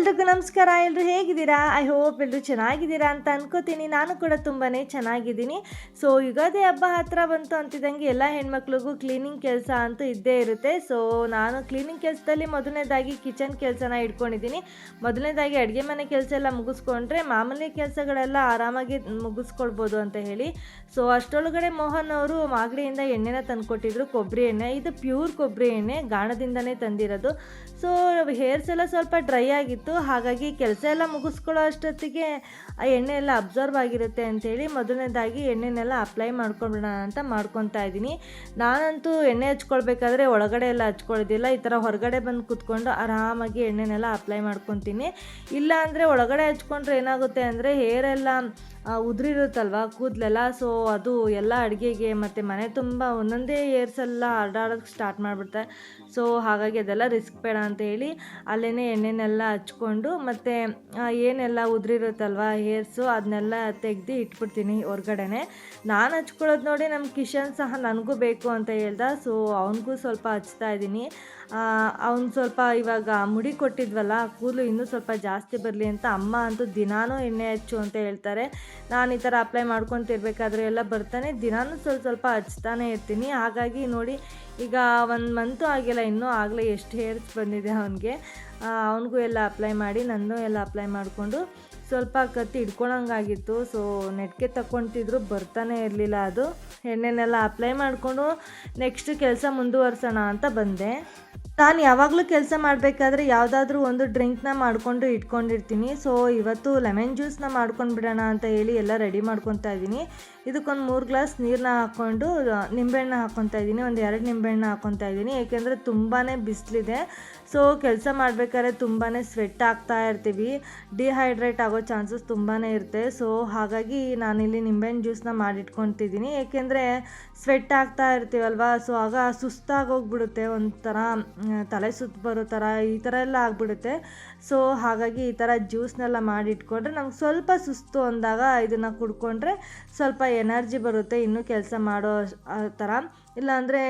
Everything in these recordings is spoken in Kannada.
ಎಲ್ರಿಗೂ ನಮಸ್ಕಾರ. ಎಲ್ಲರೂ ಹೇಗಿದ್ದೀರಾ? ಐ ಹೋಪ್ ಎಲ್ಲರೂ ಚೆನ್ನಾಗಿದ್ದೀರಾ ಅಂತ ಅನ್ಕೋತೀನಿ. ನಾನು ಕೂಡ ತುಂಬಾ ಚೆನ್ನಾಗಿದ್ದೀನಿ. ಸೊ ಯುಗಾದಿ ಹಬ್ಬ ಹತ್ತಿರ ಬಂತು ಅಂತಿದ್ದಂಗೆ ಎಲ್ಲ ಹೆಣ್ಮಕ್ಳಿಗೂ ಕ್ಲೀನಿಂಗ್ ಕೆಲಸ ಅಂತೂ ಇದ್ದೇ ಇರುತ್ತೆ. ಸೊ ನಾನು ಕ್ಲೀನಿಂಗ್ ಕೆಲಸದಲ್ಲಿ ಮೊದಲನೇದಾಗಿ ಕಿಚನ್ ಕೆಲಸನ ಇಟ್ಕೊಂಡಿದ್ದೀನಿ. ಮೊದಲನೇದಾಗಿ ಅಡುಗೆ ಮನೆ ಕೆಲಸ ಎಲ್ಲ ಮುಗಿಸ್ಕೊಂಡ್ರೆ ಮಾಮೂಲಿ ಕೆಲಸಗಳೆಲ್ಲ ಆರಾಮಾಗಿ ಮುಗಿಸ್ಕೊಳ್ಬೋದು ಅಂತ ಹೇಳಿ. ಸೊ ಅಷ್ಟರೊಳಗಡೆ ಮೋಹನ್ ಅವರು ಮಾಗಡಿಯಿಂದ ಎಣ್ಣೆನ ತಂದುಕೊಟ್ಟಿದ್ರು, ಕೊಬ್ಬರಿ ಎಣ್ಣೆ. ಇದು ಪ್ಯೂರ್ ಕೊಬ್ಬರಿ ಎಣ್ಣೆ, ಗಾಣದಿಂದನೇ ತಂದಿರೋದು. ಸೊ ಹೇರ್ಸ್ ಎಲ್ಲ ಸ್ವಲ್ಪ ಡ್ರೈ ಆಗಿತ್ತು, ಹಾಗಾಗಿ ಕೆಲಸ ಎಲ್ಲ ಮುಗಿಸ್ಕೊಳ್ಳೋ ಅಷ್ಟೊತ್ತಿಗೆ ಆ ಎಣ್ಣೆ ಎಲ್ಲ ಅಬ್ಸರ್ವ್ ಆಗಿರುತ್ತೆ ಅಂಥೇಳಿ ಮೊದಲನೇದಾಗಿ ಎಣ್ಣೆನೆಲ್ಲ ಅಪ್ಲೈ ಮಾಡ್ಕೊಂಬಿಡೋಣ ಅಂತ ಮಾಡ್ಕೊತಾ ಇದ್ದೀನಿ. ನಾನಂತೂ ಎಣ್ಣೆ ಹಚ್ಕೊಳ್ಬೇಕಾದ್ರೆ ಒಳಗಡೆ ಎಲ್ಲ ಹಚ್ಕೊಳ್ಳೋದಿಲ್ಲ, ಈ ಥರ ಹೊರಗಡೆ ಬಂದು ಕೂತ್ಕೊಂಡು ಆರಾಮಾಗಿ ಎಣ್ಣೆನೆಲ್ಲ ಅಪ್ಲೈ ಮಾಡ್ಕೊತೀನಿ. ಇಲ್ಲ ಅಂದರೆ ಒಳಗಡೆ ಹಚ್ಕೊಂಡ್ರೆ ಏನಾಗುತ್ತೆ ಅಂದರೆ ಹೇರೆಲ್ಲ ಉದುರಿರುತ್ತಲ್ವ ಕೂದಲೆಲ್ಲ, ಸೊ ಅದು ಎಲ್ಲ ಅಡುಗೆಗೆ ಮತ್ತು ಮನೆ ತುಂಬ ಒಂದೊಂದೇ ಏರ್ಸೆಲ್ಲ ಹರಡೋಕ್ಕೆ ಸ್ಟಾರ್ಟ್ ಮಾಡಿಬಿಡ್ತಾರೆ. ಸೊ ಹಾಗಾಗಿ ಅದೆಲ್ಲ ರಿಸ್ಕ್ ಬೇಡ ಅಂತ ಹೇಳಿ ಅಲ್ಲೇ ಎಣ್ಣೆನೆಲ್ಲ ಹಚ್ಕೊಂಡು ಮತ್ತು ಏನೆಲ್ಲ ಉದುರಿರುತ್ತಲ್ವ ಹೇರ್ಸು ಅದನ್ನೆಲ್ಲ ತೆಗೆದು ಇಟ್ಬಿಡ್ತೀನಿ ಹೊರ್ಗಡೆನೆ. ನಾನು ಹಚ್ಕೊಳ್ಳೋದು ನೋಡಿ ನಮ್ಮ ಕಿಶನ್ ಸಹ ನನಗೂ ಬೇಕು ಅಂತ ಹೇಳ್ದ. ಸೊ ಅವನಿಗೂ ಸ್ವಲ್ಪ ಹಚ್ತಾ ಇದ್ದೀನಿ. ಅವ್ನು ಸ್ವಲ್ಪ ಇವಾಗ ಮುಡಿ ಕೊಟ್ಟಿದ್ವಲ್ಲ, ಕೂದಲು ಇನ್ನೂ ಸ್ವಲ್ಪ ಜಾಸ್ತಿ ಬರಲಿ ಅಂತ ಅಮ್ಮ ಅಂತೂ ದಿನಾನೂ ಎಣ್ಣೆ ಹಚ್ಚು ಅಂತ ಹೇಳ್ತಾರೆ. ನಾನು ಈ ಥರ ಅಪ್ಲೈ ಮಾಡ್ಕೊತಿರ್ಬೇಕಾದ್ರೆ ಎಲ್ಲ ಬರ್ತಾನೆ, ದಿನಾನೂ ಸ್ವಲ್ಪ ಹಚ್ತಾನೆ ಇರ್ತೀನಿ. ಹಾಗಾಗಿ ನೋಡಿ ಈಗ 1 ಮಂತು ಆಗಿಲ್ಲ, ಇನ್ನೂ ಆಗಲೇ ಎಷ್ಟು ಹೇರ್ಸ್ ಬಂದಿದೆ ಅವನಿಗೆ. ಅವನಿಗೂ ಎಲ್ಲ ಅಪ್ಲೈ ಮಾಡಿ ನನ್ನೂ ಎಲ್ಲ ಅಪ್ಲೈ ಮಾಡಿಕೊಂಡು ಸ್ವಲ್ಪ ಕತ್ತಿ ಹಿಡ್ಕೊಳಂಗಾಗಿತ್ತು. ಸೊ ನೆಟ್ಗೆ ತಗೊತಿದ್ರು, ಬರ್ತಾನೆ ಇರಲಿಲ್ಲ ಅದು. ಎಣ್ಣೆನೆಲ್ಲ ಅಪ್ಲೈ ಮಾಡಿಕೊಂಡು ನೆಕ್ಸ್ಟ್ ಕೆಲಸ ಮುಂದುವರ್ಸೋಣ ಅಂತ ಬಂದೆ. ನಾನು ಯಾವಾಗಲೂ ಕೆಲಸ ಮಾಡಬೇಕಾದ್ರೆ ಯಾವುದಾದ್ರೂ ಒಂದು ಡ್ರಿಂಕ್ನ ಮಾಡಿಕೊಂಡು ಇಟ್ಕೊಂಡಿರ್ತೀನಿ. ಸೊ ಇವತ್ತು ಲೆಮನ್ ಜ್ಯೂಸನ್ನ ಮಾಡ್ಕೊಂಡು ಬಿಡೋಣ ಅಂತ ಹೇಳಿ ಎಲ್ಲ ರೆಡಿ ಮಾಡ್ಕೊತಾ ಇದ್ದೀನಿ. ಇದಕ್ಕೊಂದು 3 ಗ್ಲಾಸ್ ನೀರನ್ನ ಹಾಕ್ಕೊಂಡು ನಿಂಬೆಹಣ್ಣು ಹಾಕ್ಕೊತಾ ಇದ್ದೀನಿ. ಒಂದು 2 ನಿಂಬೆಹಣ್ಣು ಹಾಕ್ಕೊತಾ ಇದ್ದೀನಿ, ಏಕೆಂದರೆ ತುಂಬಾ ಬಿಸಿಲಿದೆ. ಸೊ ಕೆಲಸ ಮಾಡಬೇಕಾದ್ರೆ ತುಂಬಾ ಸ್ವೆಟ್ ಆಗ್ತಾ ಇರ್ತೀವಿ, ಡಿಹೈಡ್ರೇಟ್ ಆಗೋ ಚಾನ್ಸಸ್ ತುಂಬಾ ಇರುತ್ತೆ. ಸೊ ಹಾಗಾಗಿ ನಾನಿಲ್ಲಿ ನಿಂಬೆಹಣ್ಣು ಜ್ಯೂಸನ್ನ ಮಾಡಿಟ್ಕೊತಿದ್ದೀನಿ, ಏಕೆಂದರೆ ಸ್ವೆಟ್ ಆಗ್ತಾ ಇರ್ತೀವಲ್ವ. ಸೊ ಆಗ ಸುಸ್ತಾಗೋಗ್ಬಿಡುತ್ತೆ, ಒಂಥರ ತಲೆ ಸುತ್ತು ಬರೋ ಥರ ಈ ಥರ ಎಲ್ಲ ಆಗಿಬಿಡುತ್ತೆ. ಸೊ ಹಾಗಾಗಿ ಈ ಥರ ಜ್ಯೂಸ್ನೆಲ್ಲ ಮಾಡಿಟ್ಕೊಂಡ್ರೆ ನಮ್ಗೆ ಸ್ವಲ್ಪ ಸುಸ್ತು ಅಂದಾಗ ಇದನ್ನು ಕುಡ್ಕೊಂಡ್ರೆ ಸ್ವಲ್ಪ ಎನರ್ಜಿ ಬರುತ್ತೆ ಇನ್ನೂ ಕೆಲಸ ಮಾಡೋ ಥರ. ಇಲ್ಲಾಂದರೆ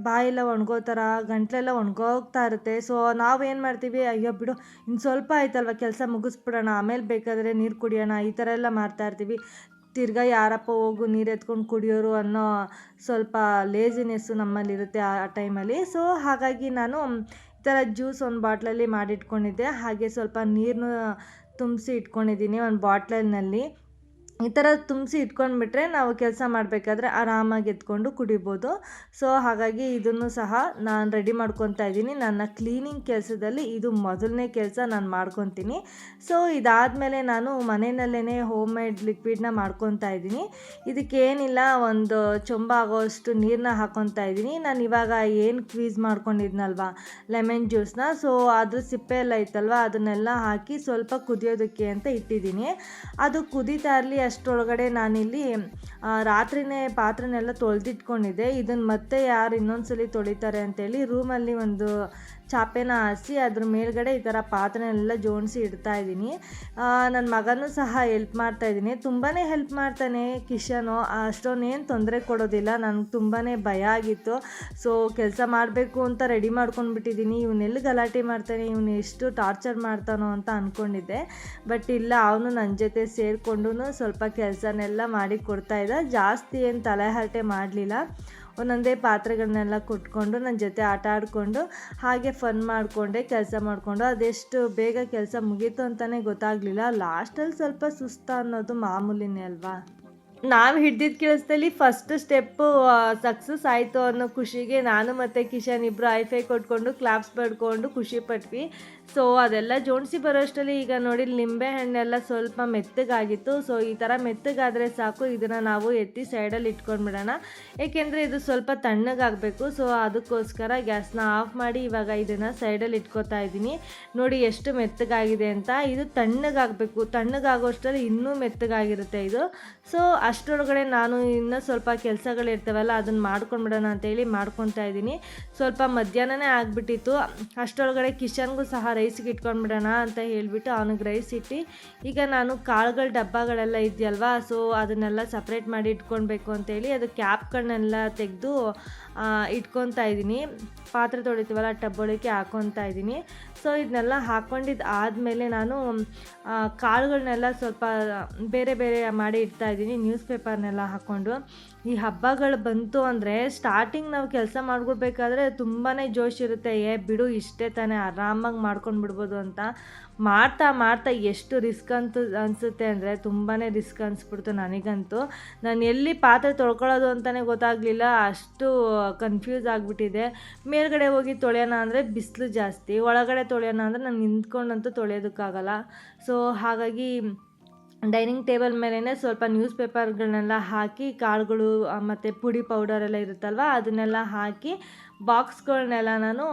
ಬಾಯೆಲ್ಲ ಒಣಗೋ ಥರ, ಗಂಟಲೆಲ್ಲ ಒಣಗೋಗ್ತಾ ಇರುತ್ತೆ. ಸೊ ನಾವೇನು ಮಾಡ್ತೀವಿ, ಅಯ್ಯೋ ಬಿಡು ಇನ್ನು ಸ್ವಲ್ಪ ಆಯ್ತಲ್ವ ಕೆಲಸ ಮುಗಿಸ್ಬಿಡೋಣ, ಆಮೇಲೆ ಬೇಕಾದರೆ ನೀರು ಕುಡಿಯೋಣ, ಈ ಥರ ಎಲ್ಲ ಮಾಡ್ತಾಯಿರ್ತೀವಿ. ತಿರ್ಗಾ ಯಾರಪ್ಪ ಹೋಗು ನೀರು ಎತ್ಕೊಂಡು ಕುಡಿಯೋರು ಅನ್ನೋ ಸ್ವಲ್ಪ ಲೇಜಿನೆಸ್ಸು ನಮ್ಮಲ್ಲಿರುತ್ತೆ ಆ ಟೈಮಲ್ಲಿ. ಸೊ ಹಾಗಾಗಿ ನಾನು ಈ ಥರ ಜ್ಯೂಸ್ ಒಂದು ಬಾಟ್ಲಲ್ಲಿ ಮಾಡಿಟ್ಕೊಂಡಿದ್ದೆ, ಹಾಗೆ ಸ್ವಲ್ಪ ನೀರನ್ನು ತುಂಬಿಸಿ ಇಟ್ಕೊಂಡಿದ್ದೀನಿ ಒಂದು ಬಾಟ್ಲಿನಲ್ಲಿ. ಈ ಥರ ತುಂಬಿಸಿ ಇಟ್ಕೊಂಡ್ಬಿಟ್ರೆ ನಾವು ಕೆಲಸ ಮಾಡಬೇಕಾದ್ರೆ ಆರಾಮಾಗಿ ಎತ್ಕೊಂಡು ಕುಡಿಬೋದು. ಸೊ ಹಾಗಾಗಿ ಇದನ್ನು ಸಹ ನಾನು ರೆಡಿ ಮಾಡ್ಕೊತಾ ಇದ್ದೀನಿ. ನನ್ನ ಕ್ಲೀನಿಂಗ್ ಕೆಲಸದಲ್ಲಿ ಇದು ಮೊದಲನೇ ಕೆಲಸ ನಾನು ಮಾಡ್ಕೊತೀನಿ. ಸೊ ಇದಾದಮೇಲೆ ನಾನು ಮನೆಯಲ್ಲೇ ಹೋಮ್ ಮೇಡ್ ಲಿಕ್ವಿಡ್ನ ಮಾಡ್ಕೊತಾ ಇದ್ದೀನಿ. ಇದಕ್ಕೇನಿಲ್ಲ, ಒಂದು ಚೊಂಬ ಆಗೋಷ್ಟು ನೀರನ್ನ ಹಾಕ್ಕೊತಾ ಇದ್ದೀನಿ. ನಾನು ಇವಾಗ ಏನು ಕ್ವೀಸ್ ಮಾಡ್ಕೊಂಡಿದ್ನಲ್ವ ಲೆಮನ್ ಜ್ಯೂಸನ್ನ, ಸೊ ಅದ್ರ ಸಿಪ್ಪೆ ಎಲ್ಲ ಇತ್ತಲ್ವ ಅದನ್ನೆಲ್ಲ ಹಾಕಿ ಸ್ವಲ್ಪ ಕುದಿಯೋದಕ್ಕೆ ಅಂತ ಇಟ್ಟಿದ್ದೀನಿ. ಅದು ಕುದೀತಾ ಇರಲಿ ಅಷ್ಟರೊಳಗಡೆ ನಾನಿಲ್ಲಿ ರಾತ್ರಿನೇ ಪಾತ್ರೆನೆಲ್ಲ ತೊಳೆದಿಟ್ಕೊಂಡಿದ್ದೆ. ಇದನ್ನು ಮತ್ತೆ ಯಾರು ಇನ್ನೊಂದ್ಸಲಿ ತೊಳಿತಾರೆ ಅಂತೇಳಿ ರೂಮಲ್ಲಿ ಒಂದು ಚಾಪೆನ ಹಾಸಿ ಅದ್ರ ಮೇಲ್ಗಡೆ ಈ ಥರ ಪಾತ್ರೆನೆಲ್ಲ ಜೋಡಿಸಿ ಇಡ್ತಾ ಇದ್ದೀನಿ. ನನ್ನ ಮಗನೂ ಸಹ ಹೆಲ್ಪ್ ಮಾಡ್ತಾಯಿದ್ದೀನಿ, ತುಂಬಾ ಹೆಲ್ಪ್ ಮಾಡ್ತಾನೆ ಕಿಶನು. ಅಷ್ಟೊಂದೇನು ತೊಂದರೆ ಕೊಡೋದಿಲ್ಲ. ನನಗೆ ತುಂಬಾ ಭಯ ಆಗಿತ್ತು. ಸೊ ಕೆಲಸ ಮಾಡಬೇಕು ಅಂತ ರೆಡಿ ಮಾಡ್ಕೊಂಡ್ಬಿಟ್ಟಿದ್ದೀನಿ, ಇವನ್ನೆಲ್ಲಿ ಗಲಾಟೆ ಮಾಡ್ತಾನೆ, ಇವನು ಎಷ್ಟು ಟಾರ್ಚರ್ ಮಾಡ್ತಾನೋ ಅಂತ ಅಂದ್ಕೊಂಡಿದ್ದೆ. ಬಟ್ ಇಲ್ಲ, ಅವನು ನನ್ನ ಜೊತೆ ಸೇರಿಕೊಂಡು ಸ್ವಲ್ಪ ಕೆಲಸನೆಲ್ಲ ಮಾಡಿ ಕೊಡ್ತಾಯಿದ್ದ. ಜಾಸ್ತಿ ಏನು ತಲೆಹರಟೆ ಮಾಡಲಿಲ್ಲ, ಒಂದೊಂದೇ ಪಾತ್ರೆಗಳನ್ನೆಲ್ಲ ಕೊಟ್ಕೊಂಡು ನನ್ನ ಜೊತೆ ಆಟ ಆಡಿಕೊಂಡು ಹಾಗೆ ಫನ್ ಮಾಡಿಕೊಂಡೆ ಕೆಲಸ ಮಾಡಿಕೊಂಡು. ಅದೆಷ್ಟು ಬೇಗ ಕೆಲಸ ಮುಗೀತು ಅಂತಲೇ ಗೊತ್ತಾಗಲಿಲ್ಲ. ಲಾಸ್ಟಲ್ಲಿ ಸ್ವಲ್ಪ ಸುಸ್ತು ಅನ್ನೋದು ಮಾಮೂಲಿನೇ ಅಲ್ವಾ. ನಾವು ಹಿಡ್ದಿದ್ದ ಕೆಲಸದಲ್ಲಿ ಫಸ್ಟ್ ಸ್ಟೆಪ್ಪು ಸಕ್ಸಸ್ ಆಯಿತು ಅನ್ನೋ ಖುಷಿಗೆ ನಾನು ಮತ್ತು ಕಿಶನ್ ಇಬ್ಬರು ಐಫೈ ಕೊಟ್ಕೊಂಡು ಕ್ಲಾಪ್ಸ್ ಪಡ್ಕೊಂಡು ಖುಷಿ ಪಟ್ವಿ. ಸೊ ಅದೆಲ್ಲ ಜೋಡಿಸಿ ಬರೋಷ್ಟರಲ್ಲಿ ಈಗ ನೋಡಿ ನಿಂಬೆ ಹಣ್ಣೆಲ್ಲ ಸ್ವಲ್ಪ ಮೆತ್ತಗಾಗಿತ್ತು. ಸೊ ಈ ಥರ ಮೆತ್ತಗಾದರೆ ಸಾಕು, ಇದನ್ನು ನಾವು ಎತ್ತಿ ಸೈಡಲ್ಲಿ ಇಟ್ಕೊಂಡ್ಬಿಡೋಣ, ಏಕೆಂದರೆ ಇದು ಸ್ವಲ್ಪ ತಣ್ಣಗಾಗಬೇಕು. ಸೊ ಅದಕ್ಕೋಸ್ಕರ ಗ್ಯಾಸ್ನ ಆಫ್ ಮಾಡಿ ಇವಾಗ ಇದನ್ನು ಸೈಡಲ್ಲಿ ಇಟ್ಕೋತಾ ಇದ್ದೀನಿ. ನೋಡಿ ಎಷ್ಟು ಮೆತ್ತಗಾಗಿದೆ ಅಂತ. ಇದು ತಣ್ಣಗಾಗಬೇಕು, ತಣ್ಣಗಾಗೋಷ್ಟರಲ್ಲಿ ಇನ್ನೂ ಮೆತ್ತಗಾಗಿರುತ್ತೆ ಇದು. ಸೊ ಅಷ್ಟರೊಳಗಡೆ ನಾನು ಇನ್ನೂ ಸ್ವಲ್ಪ ಕೆಲಸಗಳಿರ್ತವಲ್ಲ ಅದನ್ನು ಮಾಡ್ಕೊಂಡ್ಬಿಡೋಣ ಅಂತೇಳಿ ಮಾಡ್ಕೊತಾ ಇದ್ದೀನಿ. ಸ್ವಲ್ಪ ಮಧ್ಯಾಹ್ನನೇ ಆಗಿಬಿಟ್ಟಿತ್ತು. ಅಷ್ಟರೊಳಗಡೆ ಕಿಶನ್ಗೂ ಸಹ ರೈಸಿಗೆ ಇಟ್ಕೊಂಡ್ಬಿಡೋಣ ಅಂತ ಹೇಳಿಬಿಟ್ಟು ಅವನಿಗೆ ರೈಸ್ ಇಟ್ಟು ಈಗ ನಾನು ಕಾಳುಗಳ ಡಬ್ಬಗಳೆಲ್ಲ ಇದೆಯಲ್ವಾ, ಸೊ ಅದನ್ನೆಲ್ಲ ಸಪ್ರೇಟ್ ಮಾಡಿ ಇಟ್ಕೊಳ್ಬೇಕು ಅಂತೇಳಿ ಅದು ಕ್ಯಾಪ್ಗಳನ್ನೆಲ್ಲ ತೆಗೆದು ಇಟ್ಕೊತಾ ಇದ್ದೀನಿ. ಪಾತ್ರೆ ತೊಳಿತೀವಲ್ಲ ಟಬ್ಬೊಳಕ್ಕೆ ಹಾಕ್ಕೊತಾ ಇದ್ದೀನಿ. ಸೊ ಇದನ್ನೆಲ್ಲ ಹಾಕ್ಕೊಂಡಿದ್ದು ಆದಮೇಲೆ ನಾನು ಕಾಳುಗಳನ್ನೆಲ್ಲ ಸ್ವಲ್ಪ ಬೇರೆ ಬೇರೆ ಮಾಡಿ ಇಡ್ತಾಯಿದ್ದೀನಿ, ನ್ಯೂಸ್ ಪೇಪರ್ನೆಲ್ಲ ಹಾಕ್ಕೊಂಡು. ಈ ಹಬ್ಬಗಳು ಬಂತು ಅಂದರೆ ಸ್ಟಾರ್ಟಿಂಗ್ ನಾವು ಕೆಲಸ ಮಾಡ್ಕೊಡ್ಬೇಕಾದ್ರೆ ತುಂಬಾ ಜೋಶ್ ಇರುತ್ತೆ, ಬಿಡು ಇಷ್ಟೇ ತಾನೇ ಆರಾಮಾಗಿ ಮಾಡ್ಕೊಂಡು ಬಿಡ್ಬೋದು ಅಂತ. ಮಾಡ್ತಾ ಮಾಡ್ತಾ ಎಷ್ಟು ರಿಸ್ಕ್ ಅನಿಸುತ್ತೆ ಅಂದರೆ ತುಂಬಾ ರಿಸ್ಕ್ ಅನಿಸ್ಬಿಡ್ತು ನನಗಂತೂ. ನಾನು ಎಲ್ಲಿ ಪಾತ್ರೆ ತೊಳ್ಕೊಳ್ಳೋದು ಅಂತಲೇ ಗೊತ್ತಾಗಲಿಲ್ಲ, ಅಷ್ಟು ಕನ್ಫ್ಯೂಸ್ ಆಗಿಬಿಟ್ಟಿದೆ. ಮೇಲ್ಗಡೆ ಹೋಗಿ ತೊಳೆಯೋಣ ಅಂದರೆ ಬಿಸಿಲು ಜಾಸ್ತಿ, ಒಳಗಡೆ ತೊಳೆಯೋಣ ಅಂದರೆ ನಾನು ನಿಂತ್ಕೊಂಡಂತೂ ತೊಳೆಯೋದಕ್ಕಾಗಲ್ಲ. ಸೊ ಹಾಗಾಗಿ ಡೈನಿಂಗ್ ಟೇಬಲ್ ಮೇಲೇ ಸ್ವಲ್ಪ ನ್ಯೂಸ್ ಪೇಪರ್ಗಳನ್ನೆಲ್ಲ ಹಾಕಿ ಕಾಳುಗಳು ಮತ್ತು ಪುಡಿ ಪೌಡರೆಲ್ಲ ಇರುತ್ತಲ್ವ ಅದನ್ನೆಲ್ಲ ಹಾಕಿ ಬಾಕ್ಸ್ಗಳನ್ನೆಲ್ಲ ನಾನು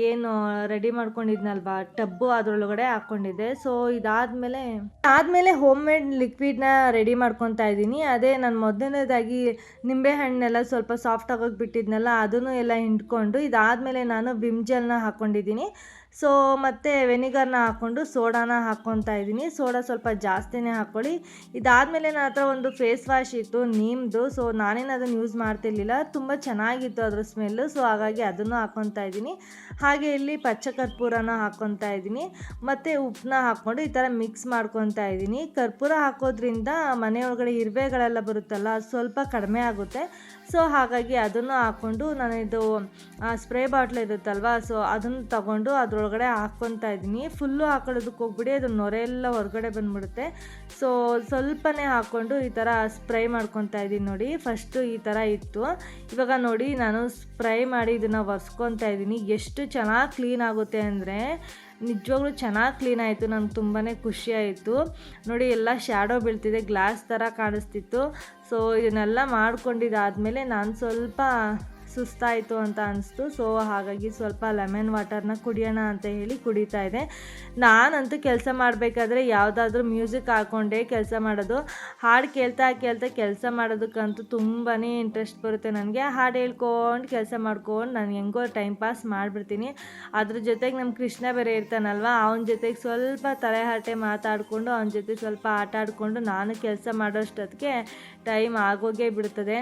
ಏನು ರೆಡಿ ಮಾಡ್ಕೊಂಡಿದ್ನಲ್ವ ಟಬ್ಬು ಅದರೊಳಗಡೆ ಹಾಕ್ಕೊಂಡಿದ್ದೆ. ಸೊ ಇದಾದಮೇಲೆ ಹೋಮ್ ಮೇಡ್ ಲಿಕ್ವಿಡ್ನ ರೆಡಿ ಮಾಡ್ಕೊತಾ ಇದ್ದೀನಿ. ಅದೇ ನಾನು ಮೊದಲನೇದಾಗಿ ನಿಂಬೆಹಣ್ಣೆಲ್ಲ ಸ್ವಲ್ಪ ಸಾಫ್ಟ್ ಆಗೋಗಿ ಬಿಟ್ಟಿದ್ನಲ್ಲ ಅದನ್ನು ಎಲ್ಲ ಹಿಂಡ್ಕೊಂಡು ಇದಾದಮೇಲೆ ನಾನು ವಿಮ್ ಜೆಲ್ನ ಹಾಕ್ಕೊಂಡಿದ್ದೀನಿ. ಸೊ ಮತ್ತು ವೆನಿಗರ್ನ ಹಾಕ್ಕೊಂಡು ಸೋಡಾನ ಹಾಕ್ಕೊತಾ ಇದ್ದೀನಿ. ಸೋಡಾ ಸ್ವಲ್ಪ ಜಾಸ್ತಿನೇ ಹಾಕ್ಕೊಳ್ಳಿ. ಇದಾದಮೇಲೆ ನನ್ನ ಹತ್ರ ಒಂದು ಫೇಸ್ ವಾಶ್ ಇತ್ತು ನೀಮ್ದು, ಸೊ ನಾನೇನು ಅದನ್ನು ಯೂಸ್ ಮಾಡ್ತಿರ್ಲಿಲ್ಲ, ತುಂಬ ಚೆನ್ನಾಗಿತ್ತು ಅದ್ರ ಸ್ಮೆಲ್ಲು. ಸೊ ಹಾಗಾಗಿ ಅದನ್ನು ಹಾಕ್ಕೊತಾ ಇದ್ದೀನಿ. ಹಾಗೆ ಇಲ್ಲಿ ಪಚ್ಚ ಕರ್ಪೂರನ ಹಾಕ್ಕೊತಾ ಇದ್ದೀನಿ ಮತ್ತು ಉಪ್ಪನ್ನ ಹಾಕ್ಕೊಂಡು ಈ ಥರ ಮಿಕ್ಸ್ ಮಾಡ್ಕೊತಾ ಇದ್ದೀನಿ. ಕರ್ಪೂರ ಹಾಕೋದ್ರಿಂದ ಮನೆಯೊಳಗಡೆ ಇರುವೆಗಳೆಲ್ಲ ಬರುತ್ತಲ್ಲ ಸ್ವಲ್ಪ ಕಡಿಮೆ ಆಗುತ್ತೆ. ಸೊ ಹಾಗಾಗಿ ಅದನ್ನು ಹಾಕ್ಕೊಂಡು ನಾನು ಇದು ಸ್ಪ್ರೇ ಬಾಟ್ಲ್ ಇರುತ್ತಲ್ವ, ಸೊ ಅದನ್ನು ತಗೊಂಡು ಅದರೊಳಗಡೆ ಹಾಕ್ಕೊತಾ ಇದ್ದೀನಿ. ಫುಲ್ಲು ಹಾಕೊಳ್ಳೋದಕ್ಕೆ ಹೋಗ್ಬಿಡಿ, ಅದು ನೊರೆ ಎಲ್ಲ ಹೊರಗಡೆ ಬಂದುಬಿಡುತ್ತೆ. ಸೊ ಸ್ವಲ್ಪನೇ ಹಾಕ್ಕೊಂಡು ಈ ಥರ ಸ್ಪ್ರೈ ಮಾಡ್ಕೊತಾ ಇದ್ದೀನಿ. ನೋಡಿ ಫಸ್ಟು ಈ ಥರ ಇತ್ತು, ಇವಾಗ ನೋಡಿ ನಾನು ಸ್ಪ್ರೈ ಮಾಡಿ ಇದನ್ನು ಒರೆಸ್ಕೊತಾ ಇದ್ದೀನಿ. ಎಷ್ಟು ಚೆನ್ನಾಗಿ ಕ್ಲೀನ್ ಆಗುತ್ತೆ ಅಂದರೆ ನಿಜವಾಗ್ಲೂ ಚೆನ್ನಾಗಿ ಕ್ಲೀನ್ ಆಯಿತು. ನನಗೆ ತುಂಬಾ ಖುಷಿ ಆಯಿತು. ನೋಡಿ ಎಲ್ಲ ಶ್ಯಾಡೋ ಬೀಳ್ತಿದೆ, ಗ್ಲಾಸ್ ಥರ ಕಾಣಿಸ್ತಿತ್ತು. ಸೊ ಇದನ್ನೆಲ್ಲ ಮಾಡ್ಕೊಂಡಿದ್ದಾದಮೇಲೆ ನಾನು ಸ್ವಲ್ಪ ಸುಸ್ತಾಯಿತು ಅಂತ ಅನಿಸ್ತು. ಸೊ ಹಾಗಾಗಿ ಸ್ವಲ್ಪ ಲೆಮನ್ ವಾಟರ್ನ ಕುಡಿಯೋಣ ಅಂತ ಹೇಳಿ ಕುಡಿತಾ ಇದೆ. ನಾನಂತೂ ಕೆಲಸ ಮಾಡಬೇಕಾದ್ರೆ ಯಾವುದಾದ್ರೂ ಮ್ಯೂಸಿಕ್ ಹಾಕ್ಕೊಂಡೇ ಕೆಲಸ ಮಾಡೋದು. ಹಾಡು ಕೇಳ್ತಾ ಕೇಳ್ತಾ ಕೆಲಸ ಮಾಡೋದಕ್ಕಂತೂ ತುಂಬಾ ಇಂಟ್ರೆಸ್ಟ್ ಬರುತ್ತೆ ನನಗೆ. ಹಾಡು ಹೇಳ್ಕೊಂಡು ಕೆಲಸ ಮಾಡ್ಕೊಂಡು ನಾನು ಹೆಂಗೋ ಟೈಮ್ ಪಾಸ್ ಮಾಡಿಬಿಡ್ತೀನಿ. ಅದ್ರ ಜೊತೆಗೆ ನಮ್ಮ ಕೃಷ್ಣ ಬೇರೆ ಇರ್ತಾನಲ್ವ, ಅವನ ಜೊತೆಗೆ ಸ್ವಲ್ಪ ತಲೆಹರಟೆ ಮಾತಾಡಿಕೊಂಡು ಅವನ ಜೊತೆ ಸ್ವಲ್ಪ ಆಟ ಆಡಿಕೊಂಡು ನಾನು ಕೆಲಸ ಮಾಡೋಷ್ಟೊತ್ತಿಗೆ ಟೈಮ್ ಆಗೋಗೇ ಬಿಡ್ತದೆ.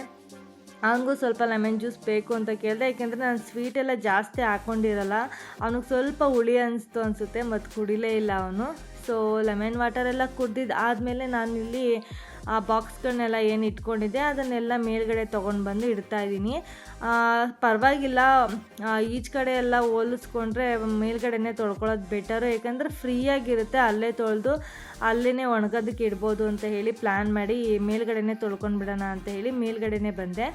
ಅವನಿಗೂ ಸ್ವಲ್ಪ ಲೆಮನ್ ಜ್ಯೂಸ್ ಬೇಕು ಅಂತ ಕೇಳಿದೆ, ಯಾಕೆಂದರೆ ನಾನು ಸ್ವೀಟೆಲ್ಲ ಜಾಸ್ತಿ ಹಾಕ್ಕೊಂಡಿರಲ್ಲ. ಅವನಿಗೆ ಸ್ವಲ್ಪ ಹುಳಿ ಅನಿಸುತ್ತೆ ಮತ್ತು ಕುಡಿಲೇ ಇಲ್ಲ ಅವನು. ಸೊ ಲೆಮನ್ ವಾಟರೆಲ್ಲ ಕುಡ್ದಿದ್ದು ಆದಮೇಲೆ ನಾನಿಲ್ಲಿ ಆ ಬಾಕ್ಸ್ಗಳನ್ನೆಲ್ಲ ಏನು ಇಟ್ಕೊಂಡಿದ್ದೆ ಅದನ್ನೆಲ್ಲ ಮೇಲ್ಗಡೆ ತೊಗೊಂಡು ಬಂದು ಇಡ್ತಾಯಿದ್ದೀನಿ. ಪರವಾಗಿಲ್ಲ, ಈಚೆ ಕಡೆ ಎಲ್ಲ ಹೋಲಿಸ್ಕೊಂಡ್ರೆ ಮೇಲ್ಗಡೆನೇ ತೊಳ್ಕೊಳ್ಳೋದು ಬೆಟರು, ಯಾಕಂದರೆ ಫ್ರೀಯಾಗಿರುತ್ತೆ. ಅಲ್ಲೇ ತೊಳೆದು ಅಲ್ಲೇ ಒಣಗೋದಕ್ಕೆ ಇಡ್ಬೋದು ಅಂತ ಹೇಳಿ ಪ್ಲ್ಯಾನ್ ಮಾಡಿ ಮೇಲ್ಗಡೆನೇ ತೊಳ್ಕೊಂಡು ಬಿಡೋಣ ಅಂತ ಹೇಳಿ ಮೇಲ್ಗಡೆನೇ ಬಂದೆ.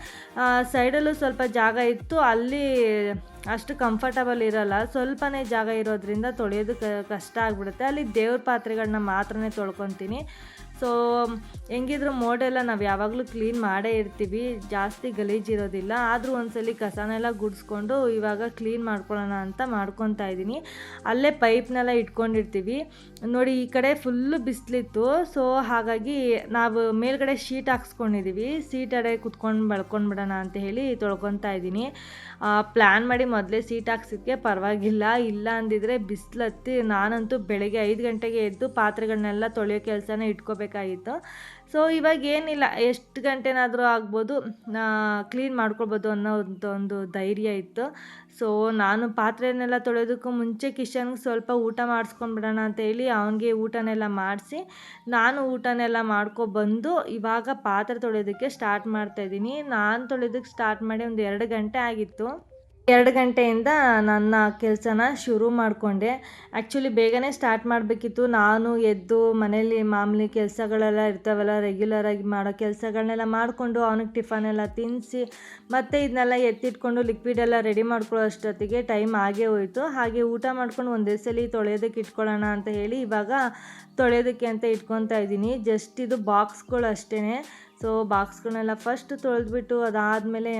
ಸೈಡಲ್ಲೂ ಸ್ವಲ್ಪ ಜಾಗ ಇತ್ತು, ಅಲ್ಲಿ ಅಷ್ಟು ಕಂಫರ್ಟಬಲ್ ಇರೋಲ್ಲ, ಸ್ವಲ್ಪನೇ ಜಾಗ ಇರೋದ್ರಿಂದ ತೊಳೆಯೋದಕ್ಕೆ ಕಷ್ಟ ಆಗಿಬಿಡುತ್ತೆ. ಅಲ್ಲಿ ದೇವ್ರ ಪಾತ್ರೆಗಳನ್ನ ಮಾತ್ರನೇ ತೊಳ್ಕೊತೀನಿ. ಸೊ ಹೆಂಗಿದ್ರು ಮೋಡೆಲ್ಲ ನಾವು ಯಾವಾಗಲೂ ಕ್ಲೀನ್ ಮಾಡೇ ಇರ್ತೀವಿ, ಜಾಸ್ತಿ ಗಲೀಜಿರೋದಿಲ್ಲ. ಆದರೂ ಒಂದ್ಸಲಿ ಕಸನೆಲ್ಲ ಗುಡಿಸ್ಕೊಂಡು ಇವಾಗ ಕ್ಲೀನ್ ಮಾಡ್ಕೊಳ್ಳೋಣ ಅಂತ ಮಾಡ್ಕೊತಾ ಇದ್ದೀನಿ. ಅಲ್ಲೇ ಪೈಪ್ನೆಲ್ಲ ಇಟ್ಕೊಂಡಿರ್ತೀವಿ. ನೋಡಿ ಈ ಕಡೆ ಫುಲ್ಲು ಬಿಸಿಲಿತ್ತು, ಸೊ ಹಾಗಾಗಿ ನಾವು ಮೇಲ್ಗಡೆ ಶೀಟ್ ಹಾಕ್ಸ್ಕೊಂಡಿದ್ದೀವಿ. ಸೀಟ್ ಅಡೆ ಕುತ್ಕೊಂಡು ಬಳ್ಕೊಂಡ್ಬಿಡೋಣ ಅಂತ ಹೇಳಿ ತೊಳ್ಕೊತಾ ಇದ್ದೀನಿ. ಪ್ಲ್ಯಾನ್ ಮಾಡಿ ಮೊದಲೇ ಸೀಟ್ ಹಾಕ್ಸಿದ್ಕೆ ಪರವಾಗಿಲ್ಲ, ಇಲ್ಲ ಅಂದಿದ್ರೆ ಬಿಸಿಲತ್ತಿ ನಾನಂತೂ ಬೆಳಗ್ಗೆ 5 ಗಂಟೆಗೆ ಎದ್ದು ಪಾತ್ರೆಗಳನ್ನೆಲ್ಲ ತೊಳೆಯೋ ಕೆಲಸನ ಇಟ್ಕೋಬೇಕಾಗಿತ್ತು. ಸೊ ಇವಾಗ ಏನಿಲ್ಲ, ಎಷ್ಟು ಗಂಟೆನಾದರೂ ಆಗ್ಬೋದು, ಕ್ಲೀನ್ ಮಾಡ್ಕೊಳ್ಬೋದು ಅನ್ನೋ ಒಂದು ಧೈರ್ಯ ಇತ್ತು. ಸೊ ನಾನು ಪಾತ್ರೆನೆಲ್ಲ ತೊಳೆಯೋದಕ್ಕೂ ಮುಂಚೆ ಕಿಶನ್ಗೆ ಸ್ವಲ್ಪ ಊಟ ಮಾಡಿಸ್ಕೊಂಡ್ಬಿಡೋಣ ಅಂತ ಹೇಳಿ ಅವನಿಗೆ ಊಟನೆಲ್ಲ ಮಾಡಿಸಿ ನಾನು ಊಟನೆಲ್ಲ ಮಾಡ್ಕೊಬಂದು ಇವಾಗ ಪಾತ್ರೆ ತೊಳೆಯೋದಕ್ಕೆ ಸ್ಟಾರ್ಟ್ ಮಾಡ್ತಾಯಿದ್ದೀನಿ. ನಾನು ತೊಳೆಯೋದಕ್ಕೆ ಸ್ಟಾರ್ಟ್ ಮಾಡಿ ಒಂದು 2 ಗಂಟೆ ಆಗಿತ್ತು. 2 ಗಂಟೆಯಿಂದ ನನ್ನ ಕೆಲಸನ ಶುರು ಮಾಡಿಕೊಂಡೆ. ಆ್ಯಕ್ಚುಲಿ ಬೇಗನೆ ಸ್ಟಾರ್ಟ್ ಮಾಡಬೇಕಿತ್ತು. ನಾನು ಎದ್ದು ಮನೇಲಿ ಮಾಮೂಲಿ ಕೆಲಸಗಳೆಲ್ಲ ಇರ್ತಾವಲ್ಲ, ರೆಗ್ಯುಲರಾಗಿ ಮಾಡೋ ಕೆಲಸಗಳನ್ನೆಲ್ಲ ಮಾಡಿಕೊಂಡು ಅವನಿಗೆ ಟಿಫನೆಲ್ಲ ತಿನ್ನಿಸಿ ಮತ್ತು ಇದನ್ನೆಲ್ಲ ಎತ್ತಿಟ್ಕೊಂಡು ಲಿಕ್ವಿಡೆಲ್ಲ ರೆಡಿ ಮಾಡ್ಕೊಳ್ಳೋ ಅಷ್ಟೊತ್ತಿಗೆ ಟೈಮ್ ಆಗೇ ಹೋಯಿತು. ಹಾಗೆ ಊಟ ಮಾಡ್ಕೊಂಡು ಒಂದೇ ಸಲ ತೊಳೆಯೋದಕ್ಕೆ ಇಟ್ಕೊಳ್ಳೋಣ ಅಂತ ಹೇಳಿ ಇವಾಗ ತೊಳೆಯೋದಕ್ಕೆ ಅಂತ ಇಟ್ಕೊತಾ ಇದ್ದೀನಿ. ಜಸ್ಟ್ ಇದು ಬಾಕ್ಸ್ಗಳು ಅಷ್ಟೇ. ಸೊ ಬಾಕ್ಸ್ಗಳನ್ನೆಲ್ಲ ಫಸ್ಟ್ ತೊಳೆದ್ಬಿಟ್ಟು ಅದಾದಮೇಲೆ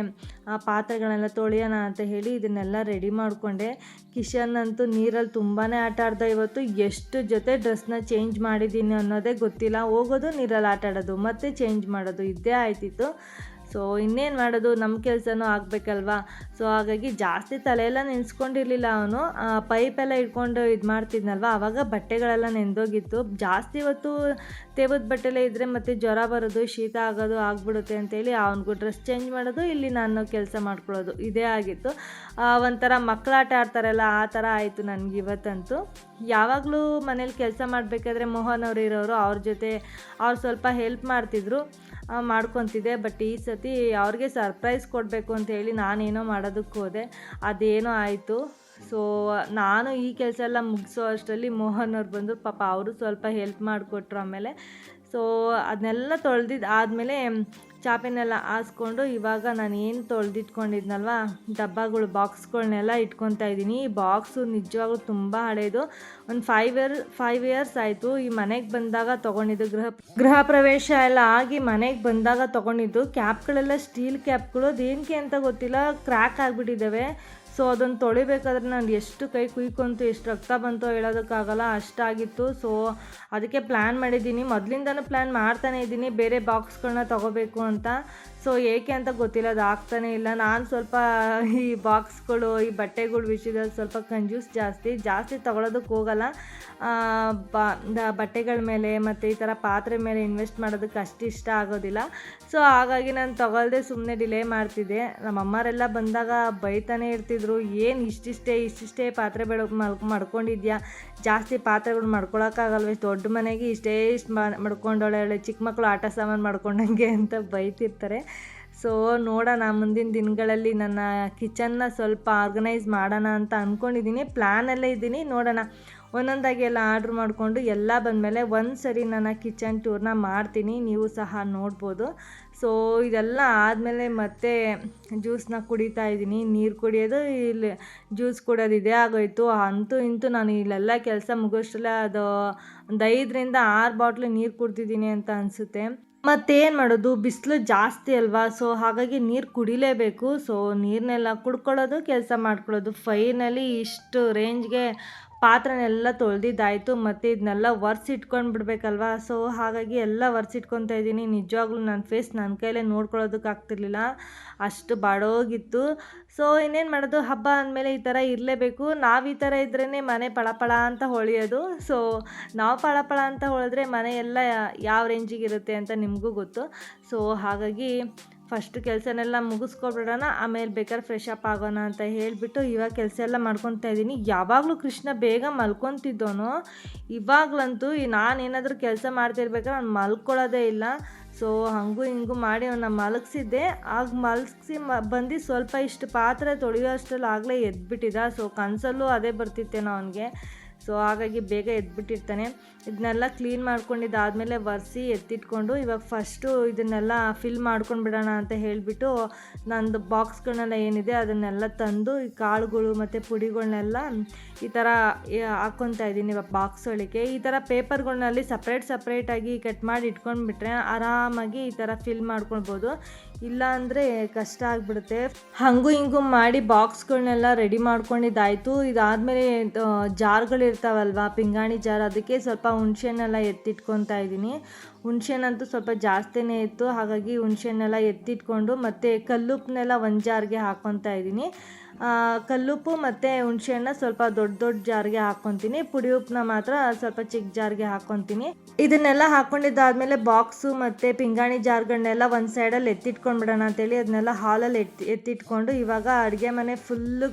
ಆ ಪಾತ್ರೆಗಳನ್ನೆಲ್ಲ ತೊಳೆಯೋಣ ಅಂತ ಹೇಳಿ ಇದನ್ನೆಲ್ಲ ರೆಡಿ ಮಾಡಿಕೊಂಡೆ. ಕಿಶನ್ ಅಂತೂ ನೀರಲ್ಲಿ ತುಂಬಾ ಆಟ ಆಡ್ದೆ ಇವತ್ತು. ಎಷ್ಟು ಜೊತೆ ಡ್ರೆಸ್ನ ಚೇಂಜ್ ಮಾಡಿದ್ದೀನಿ ಅನ್ನೋದೇ ಗೊತ್ತಿಲ್ಲ. ಹೋಗೋದು ನೀರಲ್ಲಿ ಆಟ ಆಡೋದು ಮತ್ತು ಚೇಂಜ್ ಮಾಡೋದು ಇದ್ದೇ ಆಯ್ತಿತ್ತು. ಸೊ ಇನ್ನೇನು ಮಾಡೋದು, ನಮ್ಮ ಕೆಲಸನೂ ಆಗಬೇಕಲ್ವಾ. ಸೊ ಹಾಗಾಗಿ ಜಾಸ್ತಿ ತಲೆಯೆಲ್ಲ ನೆನೆಸ್ಕೊಂಡಿರಲಿಲ್ಲ ಅವನು. ಪೈಪೆಲ್ಲ ಇಟ್ಕೊಂಡು ಇದು ಮಾಡ್ತಿದ್ನಲ್ವ, ಆವಾಗ ಬಟ್ಟೆಗಳೆಲ್ಲ ನೆಂದೋಗಿತ್ತು. ಜಾಸ್ತಿ ಹೊತ್ತು ತೇವದ ಬಟ್ಟೆಲೇ ಇದ್ದರೆ ಮತ್ತು ಜ್ವರ ಬರೋದು, ಶೀತ ಆಗೋದು ಆಗ್ಬಿಡುತ್ತೆ ಅಂತೇಳಿ ಅವನಿಗೂ ಡ್ರೆಸ್ ಚೇಂಜ್ ಮಾಡೋದು, ಇಲ್ಲಿ ನಾನು ಕೆಲಸ ಮಾಡ್ಕೊಳ್ಳೋದು ಇದೇ ಆಗಿತ್ತು. ಒಂಥರ ಮಕ್ಕಳಾಟ ಆಡ್ತಾರಲ್ಲ ಆ ಥರ ಆಯಿತು ನನಗೆ ಇವತ್ತಂತೂ. ಯಾವಾಗಲೂ ಮನೇಲಿ ಕೆಲಸ ಮಾಡಬೇಕಾದ್ರೆ ಮೋಹನ್ ಅವರು ಇರೋರು, ಅವ್ರ ಜೊತೆ ಅವ್ರು ಸ್ವಲ್ಪ ಹೆಲ್ಪ್ ಮಾಡ್ತಿದ್ರು, ಮಾಡ್ಕೊತಿದ್ದೆ. ಬಟ್ ಈ ಸತಿ ಅವ್ರಿಗೆ ಸರ್ಪ್ರೈಸ್ ಕೊಡಬೇಕು ಅಂತೇಳಿ ನಾನೇನೋ ಮಾಡೋದಕ್ಕೆ ಹೋದೆ, ಅದೇನೋ ಆಯಿತು. ಸೊ ನಾನು ಈ ಕೆಲಸ ಎಲ್ಲ ಮುಗಿಸೋ ಅಷ್ಟರಲ್ಲಿ ಮೋಹನ್ ಅವ್ರು ಬಂದು ಪಾಪ ಅವರು ಸ್ವಲ್ಪ ಹೆಲ್ಪ್ ಮಾಡಿಕೊಟ್ರು. ಆಮೇಲೆ ಸೊ ಅದನ್ನೆಲ್ಲ ತೊಳೆದಿದ್ದು ಆದಮೇಲೆ ಚಾಪೆನೆಲ್ಲ ಹಾಸ್ಕೊಂಡು ಇವಾಗ ನಾನು ಏನು ತೊಳೆದಿಟ್ಕೊಂಡಿದ್ನಲ್ವ ಡಬ್ಬಗಳು, ಬಾಕ್ಸ್ಗಳನ್ನೆಲ್ಲ ಇಟ್ಕೊತಾ ಇದ್ದೀನಿ. ಈ ಬಾಕ್ಸು ನಿಜವಾಗ್ಲೂ ತುಂಬ ಹಳೇದು, ಒಂದು 5 ಇಯರ್ಸ್ ಆಯಿತು. ಈ ಮನೆಗೆ ಬಂದಾಗ ತೊಗೊಂಡಿದ್ದು, ಗೃಹ ಪ್ರವೇಶ ಎಲ್ಲ ಆಗಿ ಮನೆಗೆ ಬಂದಾಗ ತೊಗೊಂಡಿದ್ದು. ಕ್ಯಾಪ್ಗಳೆಲ್ಲ ಸ್ಟೀಲ್ ಕ್ಯಾಪ್ಗಳು, ಅದೇನಕ್ಕೆ ಅಂತ ಗೊತ್ತಿಲ್ಲ, ಕ್ರ್ಯಾಕ್ ಆಗಿಬಿಟ್ಟಿದ್ದಾವೆ. ಸೊ ಅದನ್ನು ತೊಳಿಬೇಕಾದ್ರೆ ನಾನು ಎಷ್ಟು ಕೈ ಕುಯ್ಕೊಂತು, ಎಷ್ಟು ರಕ್ತ ಬಂತು ಹೇಳೋದಕ್ಕಾಗಲ್ಲ, ಅಷ್ಟಾಗಿತ್ತು. ಸೊ ಅದಕ್ಕೆ ಪ್ಲ್ಯಾನ್ ಮಾಡಿದ್ದೀನಿ, ಮೊದಲಿಂದನೂ ಪ್ಲ್ಯಾನ್ ಮಾಡ್ತಾನೇ ಇದ್ದೀನಿ ಬೇರೆ ಬಾಕ್ಸ್ಗಳನ್ನ ತೊಗೋಬೇಕು ಅಂತ. ಸೊ ಏಕೆ ಅಂತ ಗೊತ್ತಿಲ್ಲ, ಅದು ಆಗ್ತಾನೇ ಇಲ್ಲ. ನಾನು ಸ್ವಲ್ಪ ಈ ಬಾಕ್ಸ್ಗಳು, ಈ ಬಟ್ಟೆಗಳು ವಿಷಯದಲ್ಲಿ ಸ್ವಲ್ಪ ಕಂಜೂಸ್ ಜಾಸ್ತಿ ತೊಗೊಳೋದಕ್ಕೆ ಹೋಗಲ್ಲ. ಬಟ್ಟೆಗಳ ಮೇಲೆ ಮತ್ತು ಈ ಥರ ಪಾತ್ರೆ ಮೇಲೆ ಇನ್ವೆಸ್ಟ್ ಮಾಡೋದಕ್ಕೆ ಅಷ್ಟು ಇಷ್ಟ ಆಗೋದಿಲ್ಲ. ಸೊ ಹಾಗಾಗಿ ನಾನು ತೊಗೊಳ್ದೆ ಸುಮ್ಮನೆ ಡಿಲೇ ಮಾಡ್ತಿದ್ದೆ. ನಮ್ಮಮ್ಮರೆಲ್ಲ ಬಂದಾಗ ಬೈತಾನೆ ಇರ್ತಿದ್ರು, ಏನು ಇಷ್ಟಿಷ್ಟೇ ಪಾತ್ರೆ ಮಾಡ್ಕೊಂಡಿದ್ಯಾ, ಜಾಸ್ತಿ ಪಾತ್ರೆಗಳು ಮಾಡ್ಕೊಳಕ್ಕಾಗಲ್ವ, ದೊಡ್ಡ ಮನೆಗೆ ಇಷ್ಟು ಮಾಡ್ಕೊಂಡೋಳೆ, ಚಿಕ್ಕ ಮಕ್ಕಳು ಆಟ ಸಾಮಾನು ಮಾಡ್ಕೊಂಡಂಗೆ ಅಂತ ಬೈತಿರ್ತಾರೆ. ಸೊ ನೋಡೋಣ, ಮುಂದಿನ ದಿನಗಳಲ್ಲಿ ನನ್ನ ಕಿಚನ್ನ ಸ್ವಲ್ಪ ಆರ್ಗನೈಸ್ ಮಾಡೋಣ ಅಂತ ಅಂದ್ಕೊಂಡಿದ್ದೀನಿ, ಪ್ಲ್ಯಾನಲ್ಲೇ ಇದ್ದೀನಿ. ನೋಡೋಣ, ಒಂದೊಂದಾಗಿ ಎಲ್ಲ ಆರ್ಡ್ರ್ ಮಾಡಿಕೊಂಡು ಎಲ್ಲ ಬಂದಮೇಲೆ ಒಂದು ಸರಿ ನಾನು ಕಿಚನ್ ಟೂರ್ನ ಮಾಡ್ತೀನಿ, ನೀವು ಸಹ ನೋಡ್ಬೋದು. ಸೊ ಇದೆಲ್ಲ ಆದಮೇಲೆ ಮತ್ತೆ ಜ್ಯೂಸನ್ನ ಕುಡಿತಾ ಇದ್ದೀನಿ. ನೀರು ಕುಡಿಯೋದು, ಇಲ್ಲಿ ಜ್ಯೂಸ್ ಕುಡಿಯೋದು ಇದೇ ಆಗೋಯ್ತು. ಅಂತೂ ಇಂತೂ ನಾನು ಇಲ್ಲೆಲ್ಲ ಕೆಲಸ ಮುಗಿಸೋಷ್ಟರಲ್ಲೇ ಅದು ಒಂದು 5ರಿಂದ 6 ಬಾಟ್ಲು ನೀರು ಕುಡ್ದಿದ್ದೀನಿ ಅಂತ ಅನಿಸುತ್ತೆ. ಮತ್ತೇನು ಮಾಡೋದು, ಬಿಸಿಲು ಜಾಸ್ತಿ ಅಲ್ವಾ. ಸೊ ಹಾಗಾಗಿ ನೀರು ಕುಡಿಲೇಬೇಕು. ಸೊ ನೀರನ್ನೆಲ್ಲ ಕುಡ್ಕೊಳ್ಳೋದು, ಕೆಲಸ ಮಾಡ್ಕೊಳ್ಳೋದು. ಫೈನಲಿ ಇಷ್ಟು ರೇಂಜ್ಗೆ ಪಾತ್ರೆನೆಲ್ಲ ತೊಳೆದಿದ್ದಾಯಿತು. ಮತ್ತು ಇದನ್ನೆಲ್ಲ ಒರೆಸಿಟ್ಕೊಂಡು ಬಿಡಬೇಕಲ್ವ. ಸೊ ಹಾಗಾಗಿ ಎಲ್ಲ ಒರೆಸಿಟ್ಕೊತಾ ಇದ್ದೀನಿ. ನಿಜವಾಗ್ಲೂ ನನ್ನ ಫೇಸ್ ನನ್ನ ಕೈಲೇ ನೋಡ್ಕೊಳ್ಳೋದಕ್ಕಾಗ್ತಿರ್ಲಿಲ್ಲ, ಅಷ್ಟು ಬಾಡೋಗಿತ್ತು. ಸೊ ಇನ್ನೇನು ಮಾಡೋದು, ಹಬ್ಬ ಅಂದಮೇಲೆ ಈ ಥರ ಇರಲೇಬೇಕು. ನಾವು ಈ ಥರ ಇದ್ರೇ ಮನೆ ಪಳಪಳ ಅಂತ ಹೊಳೆಯೋದು. ಸೊ ನಾವು ಪಳಪಳ ಅಂತ ಹೊಳೆದ್ರೆ ಮನೆ ಎಲ್ಲ ಯಾವ ರೇಂಜಿಗೆ ಇರುತ್ತೆ ಅಂತ ನಿಮಗೂ ಗೊತ್ತು. ಸೊ ಹಾಗಾಗಿ ಫಸ್ಟ್ ಕೆಲಸನೆಲ್ಲ ಮುಗಿಸ್ಕೊಬಿಡೋಣ, ಆಮೇಲೆ ಬೇಕಾದ್ರೆ ಫ್ರೆಶ್ ಅಪ್ ಆಗೋಣ ಅಂತ ಹೇಳಿಬಿಟ್ಟು ಇವಾಗ ಕೆಲಸ ಎಲ್ಲ ಮಾಡ್ಕೊತಾ ಇದ್ದೀನಿ. ಯಾವಾಗಲೂ ಕೃಷ್ಣ ಬೇಗ ಮಲ್ಕೊತಿದ್ದವನು, ಇವಾಗಲಂತೂ ನಾನೇನಾದರೂ ಕೆಲಸ ಮಾಡ್ತಿರ್ಬೇಕಾದ್ರೆ ಅವ್ನು ಮಲ್ಕೊಳ್ಳೋದೇ ಇಲ್ಲ. ಸೊ ಹಂಗೂ ಹಿಂಗೂ ಮಾಡಿ ಅವನ್ನ ಮಲಗಿಸಿದ್ದೆ. ಆಗ ಮಲಗಿಸಿ ಬಂದು ಸ್ವಲ್ಪ ಇಷ್ಟು ಪಾತ್ರೆ ತೊಳೆಯೋ ಅಷ್ಟರಲ್ಲಿ ಆಗಲೇ ಎದ್ಬಿಟ್ಟಿದ್ದ. ಸೊ ಕನಸಲ್ಲೂ ಅದೇ ಬರ್ತಿತ್ತೇನೋ ಅವನಿಗೆ. ಸೊ ಹಾಗಾಗಿ ಬೇಗ ಎದ್ಬಿಟ್ಟಿರ್ತಾನೆ. ಇದನ್ನೆಲ್ಲ ಕ್ಲೀನ್ ಮಾಡ್ಕೊಂಡಿದ್ದಾದಮೇಲೆ ಒರೆಸಿ ಎತ್ತಿಟ್ಕೊಂಡು ಇವಾಗ ಫಸ್ಟು ಇದನ್ನೆಲ್ಲ ಫಿಲ್ ಮಾಡ್ಕೊಂಡು ಬಿಡೋಣ ಅಂತ ಹೇಳಿಬಿಟ್ಟು ನಂದು ಬಾಕ್ಸ್ಗಳನ್ನೆಲ್ಲ ಏನಿದೆ ಅದನ್ನೆಲ್ಲ ತಂದು ಈ ಕಾಳುಗಳು ಮತ್ತು ಪುಡಿಗಳನ್ನೆಲ್ಲ ಈ ಥರ ಹಾಕ್ಕೊತಾ ಇದ್ದೀನಿ ಇವಾಗ ಬಾಕ್ಸ್ ಒಳಗೆ. ಈ ಥರ ಪೇಪರ್ಗಳನ್ನಲ್ಲಿ ಸಪ್ರೇಟಾಗಿ ಕಟ್ ಮಾಡಿ ಇಟ್ಕೊಂಡ್ಬಿಟ್ರೆ ಆರಾಮಾಗಿ ಈ ಥರ ಫಿಲ್ ಮಾಡ್ಕೊಳ್ಬೋದು. ಇಲ್ಲ ಅಂದರೆ ಕಷ್ಟ ಆಗಿಬಿಡುತ್ತೆ. ಹಂಗೂ ಹಿಂಗೂ ಮಾಡಿ ಬಾಕ್ಸ್ಗಳನ್ನೆಲ್ಲ ರೆಡಿ ಮಾಡ್ಕೊಂಡಿದ್ದಾಯಿತು. ಇದಾದಮೇಲೆ ಜಾರ್ಗಳಿರ್ತಾವಲ್ವ, ಪಿಂಗಾಣಿ ಜಾರ್, ಅದಕ್ಕೆ ಸ್ವಲ್ಪ ಹುಣ್ಸೆಹಣ್ಣೆಲ್ಲ ಎತ್ತಿಟ್ಕೊತಾ ಇದ್ದೀನಿ. ಹುಣ್ಸೆಹಣ್ಣಂತೂ ಸ್ವಲ್ಪ ಜಾಸ್ತಿನೇ ಇತ್ತು, ಹಾಗಾಗಿ ಹುಣ್ಸೆಹಣ್ಣೆಲ್ಲ ಎತ್ತಿಟ್ಕೊಂಡು ಮತ್ತು ಕಲ್ಲುಪ್ಪನ್ನೆಲ್ಲ ಒಂದು ಜಾರ್ಗೆ ಹಾಕ್ಕೊತಾ ಇದ್ದೀನಿ. ಕಲ್ಲುಪ್ಪು ಮತ್ತು ಹುಣ್ಸೆಹಣ್ಣ ಸ್ವಲ್ಪ ದೊಡ್ಡ ಜಾರ್ಗೆ ಹಾಕ್ಕೊತೀನಿ, ಪುಡಿ ಉಪ್ಪನ್ನ ಮಾತ್ರ ಸ್ವಲ್ಪ ಚಿಕ್ಕ ಜಾರ್ಗೆ ಹಾಕ್ಕೊತೀನಿ. ಇದನ್ನೆಲ್ಲ ಹಾಕ್ಕೊಂಡಿದ್ದಾದಮೇಲೆ ಬಾಕ್ಸು ಮತ್ತು ಪಿಂಗಾಣಿ ಜಾರ್ಗಳನ್ನೆಲ್ಲ ಒಂದು ಸೈಡಲ್ಲಿ ಎತ್ತಿಟ್ಕೊಂಡ್ಬಿಡೋಣ ಅಂತೇಳಿ ಅದನ್ನೆಲ್ಲ ಹಾಲಲ್ಲಿ ಎತ್ತಿಟ್ಕೊಂಡು ಇವಾಗ ಅಡುಗೆ ಮನೆ ಫುಲ್ಲು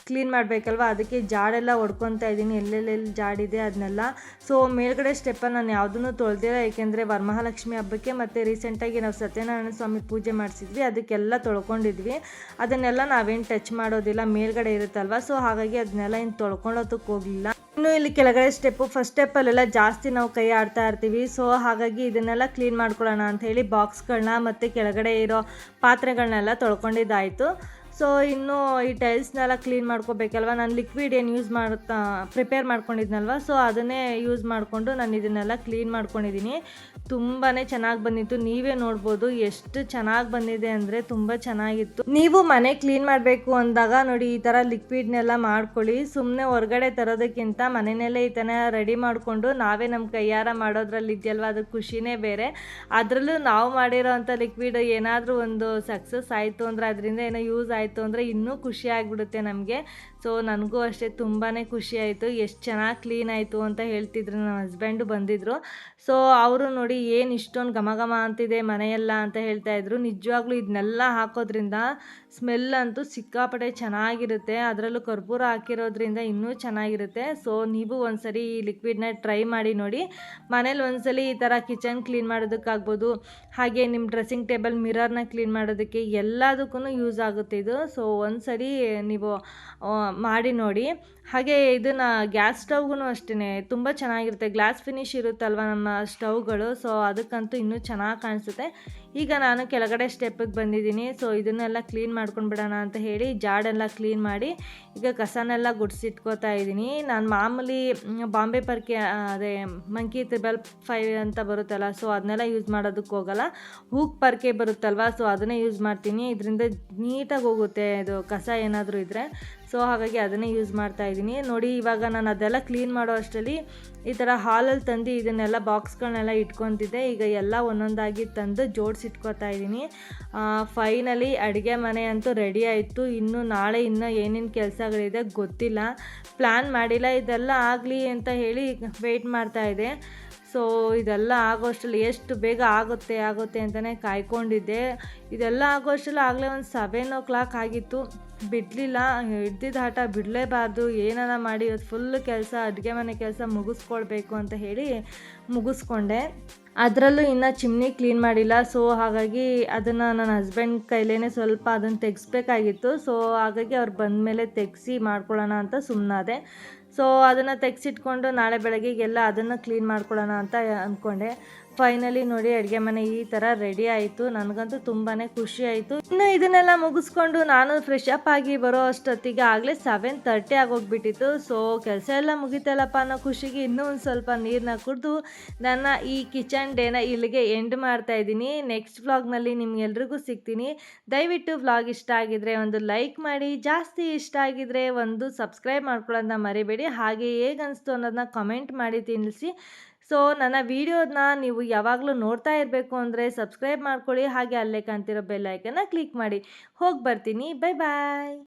ಕ್ಲೀನ್ ಮಾಡಬೇಕಲ್ವ, ಅದಕ್ಕೆ ಜಾಡೆಲ್ಲ ಹೊಡ್ಕೊತಾ ಇದ್ದೀನಿ, ಎಲ್ಲೆಲ್ಲೆಲ್ಲಿ ಜಾಡಿದೆ ಅದನ್ನೆಲ್ಲ. ಸೊ ಮೇಲ್ಗಡೆ ಸ್ಟೆಪ್ಪನ್ನು ನಾನು ಯಾವುದನ್ನು ತೊಳೆದಿಲ್ಲ, ಏಕೆಂದರೆ ವರಮಹಾಲಕ್ಷ್ಮಿ ಹಬ್ಬಕ್ಕೆ ಮತ್ತು ರೀಸೆಂಟಾಗಿ ನಾವು ಸತ್ಯನಾರಾಯಣ ಸ್ವಾಮಿ ಪೂಜೆ ಮಾಡಿಸಿದ್ವಿ, ಅದಕ್ಕೆಲ್ಲ ತೊಳ್ಕೊಂಡಿದ್ವಿ. ಅದನ್ನೆಲ್ಲ ನಾವೇನು ಟಚ್ ಮಾಡೋದಿಲ್ಲ, ಮೇಲ್ಗಡೆ ಇರುತ್ತಲ್ವ. ಸೊ ಹಾಗಾಗಿ ಅದನ್ನೆಲ್ಲ ಇನ್ನು ತೊಳ್ಕೊಳ್ಳೋದಕ್ಕೆ ಹೋಗಲಿಲ್ಲ. ಇನ್ನು ಇಲ್ಲಿ ಕೆಳಗಡೆ ಫಸ್ಟ್ ಸ್ಟೆಪ್ಪಲ್ಲೆಲ್ಲ ಜಾಸ್ತಿ ನಾವು ಕೈ ಆಡ್ತಾ ಇರ್ತೀವಿ. ಸೊ ಹಾಗಾಗಿ ಇದನ್ನೆಲ್ಲ ಕ್ಲೀನ್ ಮಾಡ್ಕೊಳ್ಳೋಣ ಅಂತ ಹೇಳಿ ಬಾಕ್ಸ್ಗಳನ್ನ ಮತ್ತು ಕೆಳಗಡೆ ಇರೋ ಪಾತ್ರೆಗಳನ್ನೆಲ್ಲ ತೊಳ್ಕೊಂಡಿದ್ದಾಯಿತು. ಸೊ ಇನ್ನೂ ಈ ಟೈಲ್ಸ್ನೆಲ್ಲ ಕ್ಲೀನ್ ಮಾಡ್ಕೋಬೇಕಲ್ವ. ನಾನು ಲಿಕ್ವಿಡ್ ಏನು ಯೂಸ್ ಮಾಡುತ್ತಾ ಪ್ರಿಪೇರ್ ಮಾಡ್ಕೊಂಡಿದ್ನಲ್ವ, ಸೊ ಅದನ್ನೇ ಯೂಸ್ ಮಾಡಿಕೊಂಡು ನಾನು ಇದನ್ನೆಲ್ಲ ಕ್ಲೀನ್ ಮಾಡ್ಕೊಂಡಿದ್ದೀನಿ. ತುಂಬಾ ಚೆನ್ನಾಗಿ ಬಂದಿತ್ತು, ನೀವೇ ನೋಡ್ಬೋದು ಎಷ್ಟು ಚೆನ್ನಾಗಿ ಬಂದಿದೆ ಅಂದರೆ ತುಂಬ ಚೆನ್ನಾಗಿತ್ತು. ನೀವು ಮನೆ ಕ್ಲೀನ್ ಮಾಡಬೇಕು ಅಂದಾಗ ನೋಡಿ ಈ ಥರ ಲಿಕ್ವಿಡ್ನೆಲ್ಲ ಮಾಡ್ಕೊಳ್ಳಿ. ಸುಮ್ಮನೆ ಹೊರಗಡೆ ತರೋದಕ್ಕಿಂತ ಮನೆಯಲ್ಲೇ ಈ ಥರ ರೆಡಿ ಮಾಡಿಕೊಂಡು ನಾವೇ ನಮ್ಮ ಕೈಯಾರ ಮಾಡೋದ್ರಲ್ಲಿ ಇದೆಯಲ್ವ, ಅದು ಖುಷಿನೇ ಬೇರೆ. ಅದರಲ್ಲೂ ನಾವು ಮಾಡಿರೋ ಅಂಥ ಲಿಕ್ವಿಡ್ ಏನಾದರೂ ಒಂದು ಸಕ್ಸಸ್ ಆಯಿತು ಅಂದರೆ, ಅದರಿಂದ ಏನೋ ಯೂಸ್ ಆಯಿತು ಅಂದರೆ ಇನ್ನೂ ಖುಷಿ ಆಗಿಬಿಡುತ್ತೆ ನಮಗೆ. ಸೊ ನನಗೂ ಅಷ್ಟೇ ತುಂಬಾ ಖುಷಿ ಆಯಿತು. ಎಷ್ಟು ಚೆನ್ನಾಗಿ ಕ್ಲೀನ್ ಆಯಿತು ಅಂತ ಹೇಳ್ತಿದ್ರು, ನನ್ನ ಹಸ್ಬೆಂಡು ಬಂದಿದ್ದರು. ಸೊ ಅವರು ನೋಡಿ ಏನು ಇಷ್ಟೊಂದು ಘಮ ಘಮ ಅಂತಿದೆ ಮನೆಯೆಲ್ಲ ಅಂತ ಹೇಳ್ತಾಯಿದ್ರು. ನಿಜವಾಗ್ಲೂ ಇದನ್ನೆಲ್ಲ ಹಾಕೋದ್ರಿಂದ ಸ್ಮೆಲ್ ಅಂತೂ ಸಿಕ್ಕಾಪಟ್ಟೆ ಚೆನ್ನಾಗಿರುತ್ತೆ. ಅದರಲ್ಲೂ ಕರ್ಪೂರ ಹಾಕಿರೋದ್ರಿಂದ ಇನ್ನೂ ಚೆನ್ನಾಗಿರುತ್ತೆ. ಸೊ ನೀವು ಒಂದ್ಸರಿ ಈ ಲಿಕ್ವಿಡ್ನ ಟ್ರೈ ಮಾಡಿ ನೋಡಿ. ಮನೇಲಿ ಒಂದ್ಸಲಿ ಈ ಥರ ಕಿಚನ್ ಕ್ಲೀನ್ ಮಾಡೋದಕ್ಕಾಗ್ಬೋದು, ಹಾಗೆ ನಿಮ್ಮ ಡ್ರೆಸ್ಸಿಂಗ್ ಟೇಬಲ್ ಮಿರರ್ನ ಕ್ಲೀನ್ ಮಾಡೋದಕ್ಕೆ ಎಲ್ಲದಕ್ಕೂ ಯೂಸ್ ಆಗುತ್ತೆ ಇದು. ಸೊ ಒಂದ್ಸರಿ ನೀವು ಮಾಡಿ ನೋಡಿ. ಹಾಗೆ ಇದನ್ನು ಗ್ಯಾಸ್ ಸ್ಟವ್ಗೂ ಅಷ್ಟೇ ತುಂಬ ಚೆನ್ನಾಗಿರುತ್ತೆ. ಗ್ಲಾಸ್ ಫಿನಿಶ್ ಇರುತ್ತಲ್ವ ನಮ್ಮ ಸ್ಟವ್ಗಳು, ಸೊ ಅದಕ್ಕಂತೂ ಇನ್ನೂ ಚೆನ್ನಾಗಿ ಕಾಣಿಸುತ್ತೆ. ಈಗ ನಾನು ಕೆಳಗಡೆ ಸ್ಟೆಪ್ಪಿಗೆ ಬಂದಿದ್ದೀನಿ. ಸೊ ಇದನ್ನೆಲ್ಲ ಕ್ಲೀನ್ ಮಾಡ್ಕೊಂಡು ಬಿಡೋಣ ಅಂತ ಹೇಳಿ ಜಾಡೆಲ್ಲ ಕ್ಲೀನ್ ಮಾಡಿ ಈಗ ಕಸನೆಲ್ಲ ಗುಡಿಸಿಟ್ಕೋತಾ ಇದ್ದೀನಿ. ನಾನು ಮಾಮೂಲಿ ಬಾಂಬೆ ಪರ್ಕೆ ಅದೇ ಮಂಕಿ 555 ಅಂತ ಬರುತ್ತಲ್ಲ, ಸೊ ಅದನ್ನೆಲ್ಲ ಯೂಸ್ ಮಾಡೋದಕ್ಕೆ ಹೋಗಲ್ಲ. ಹೂಕ್ ಪರ್ಕೆ ಬರುತ್ತಲ್ವ, ಸೊ ಅದನ್ನೇ ಯೂಸ್ ಮಾಡ್ತೀನಿ. ಇದರಿಂದ ನೀಟಾಗಿ ಹೋಗುತ್ತೆ ಇದು ಕಸ ಏನಾದರೂ ಇದ್ದರೆ. ಸೊ ಹಾಗಾಗಿ ಅದನ್ನೇ ಯೂಸ್ ಮಾಡ್ತಾ ಇದ್ದೀನಿ. ನೋಡಿ ಇವಾಗ ನಾನು ಅದೆಲ್ಲ ಕ್ಲೀನ್ ಮಾಡೋ ಅಷ್ಟರಲ್ಲಿ ಈ ಥರ ಹಾಲಲ್ಲಿ ತಂದು ಇದನ್ನೆಲ್ಲ ಬಾಕ್ಸ್ಗಳನ್ನೆಲ್ಲ ಇಟ್ಕೊತಿದ್ದೆ. ಈಗ ಎಲ್ಲ ಒಂದೊಂದಾಗಿ ತಂದು ಜೋಡಿಸಿಟ್ಕೊತಾ ಇದ್ದೀನಿ. ಫೈನಲಿ ಅಡುಗೆ ಮನೆ ಅಂತೂ ರೆಡಿ ಆಯಿತು. ಇನ್ನು ನಾಳೆ ಇನ್ನೂ ಏನೇನು ಕೆಲಸಗಳಿದೆ ಗೊತ್ತಿಲ್ಲ, ಪ್ಲ್ಯಾನ್ ಮಾಡಿಲ್ಲ. ಇದೆಲ್ಲ ಆಗಲಿ ಅಂತ ಹೇಳಿ ವೆಯ್ಟ್ ಮಾಡ್ತಾಯಿದ್ದೆ. ಸೊ ಇದೆಲ್ಲ ಆಗೋಷ್ಟರಲ್ಲಿ ಎಷ್ಟು ಬೇಗ ಆಗುತ್ತೆ ಅಂತಲೇ ಕಾಯ್ಕೊಂಡಿದ್ದೆ. ಇದೆಲ್ಲ ಆಗೋಷ್ಟರಲ್ಲಿ ಆಗಲೇ ಒಂದು 7 ಆಗಿತ್ತು. ಬಿಡಲಿಲ್ಲ, ಹಿಡ್ದಿದ್ದ ಹಠ ಬಿಡಲೇಬಾರ್ದು, ಏನಾರ ಮಾಡಿ ಇವತ್ತು ಫುಲ್ಲು ಕೆಲಸ ಅಡುಗೆ ಮನೆ ಕೆಲಸ ಮುಗಿಸ್ಕೊಳ್ಬೇಕು ಅಂತ ಹೇಳಿ ಮುಗಿಸ್ಕೊಂಡೆ. ಅದರಲ್ಲೂ ಇನ್ನು ಚಿಮ್ನಿ ಕ್ಲೀನ್ ಮಾಡಿಲ್ಲ. ಸೊ ಹಾಗಾಗಿ ಅದನ್ನು ನನ್ನ ಹಸ್ಬೆಂಡ್ ಕೈಲೇ ಸ್ವಲ್ಪ ಅದನ್ನು ತೆಗೆಸ್ಬೇಕಾಗಿತ್ತು. ಸೊ ಹಾಗಾಗಿ ಅವ್ರು ಬಂದಮೇಲೆ ತೆಗೆಸಿ ಮಾಡ್ಕೊಳ್ಳೋಣ ಅಂತ ಸುಮ್ಮನಾದೆ. ಸೊ ಅದನ್ನು ತೆಗೆಸಿಟ್ಕೊಂಡು ನಾಳೆ ಬೆಳಗ್ಗೆಗೆಲ್ಲ ಅದನ್ನು ಕ್ಲೀನ್ ಮಾಡ್ಕೊಳ್ಳೋಣ ಅಂತ ಅಂದ್ಕೊಂಡೆ. ಫೈನಲಿ ನೋಡಿ ಅಡುಗೆ ಮನೆ ಈ ಥರ ರೆಡಿ ಆಯಿತು. ನನಗಂತೂ ತುಂಬಾ ಖುಷಿ ಆಯಿತು. ಇನ್ನು ಇದನ್ನೆಲ್ಲ ಮುಗಿಸ್ಕೊಂಡು ನಾನು ಫ್ರೆಶ್ ಅಪ್ ಆಗಿ ಬರೋ ಅಷ್ಟೊತ್ತಿಗೆ ಆಗಲೇ 7:30 ಆಗೋಗ್ಬಿಟ್ಟಿತ್ತು. ಸೊ ಕೆಲಸ ಎಲ್ಲ ಮುಗಿತಲ್ಲಪ್ಪ ಅನ್ನೋ ಖುಷಿಗೆ ಇನ್ನೂ ಒಂದು ಸ್ವಲ್ಪ ನೀರನ್ನ ಕುಡಿದು ನನ್ನ ಈ ಕಿಚನ್ ಡೇನ ಇಲ್ಲಿಗೆ ಎಂಡ್ ಮಾಡ್ತಾ ಇದ್ದೀನಿ. ನೆಕ್ಸ್ಟ್ ವ್ಲಾಗ್ನಲ್ಲಿ ನಿಮ್ಗೆಲ್ರಿಗೂ ಸಿಗ್ತೀನಿ. ದಯವಿಟ್ಟು ವ್ಲಾಗ್ ಇಷ್ಟ ಆಗಿದ್ರೆ ಒಂದು ಲೈಕ್ ಮಾಡಿ, ಜಾಸ್ತಿ ಇಷ್ಟ ಆಗಿದ್ರೆ ಒಂದು ಸಬ್ಸ್ಕ್ರೈಬ್ ಮಾಡ್ಕೊಳ್ಳೋದನ್ನ ಮರಿಬೇಡಿ. ಹಾಗೆ ಹೇಗನ್ನಿಸ್ತು ಅನ್ನೋದನ್ನ ಕಮೆಂಟ್ ಮಾಡಿ ತಿಳಿಸಿ. ಸೊ ನನ್ನ ವೀಡಿಯೋನ ನೀವು ಯಾವಾಗಲೂ ನೋಡ್ತಾ ಇರಬೇಕು ಅಂದರೆ ಸಬ್ಸ್ಕ್ರೈಬ್ ಮಾಡ್ಕೊಳ್ಳಿ. ಹಾಗೆ ಅಲ್ಲೇ ಕಾಣ್ತಿರೋ ಬೆಲ್ ಐಕನ್ನ ಕ್ಲಿಕ್ ಮಾಡಿ. ಹೋಗಿ ಬರ್ತೀನಿ. ಬಾಯ್ ಬಾಯ್.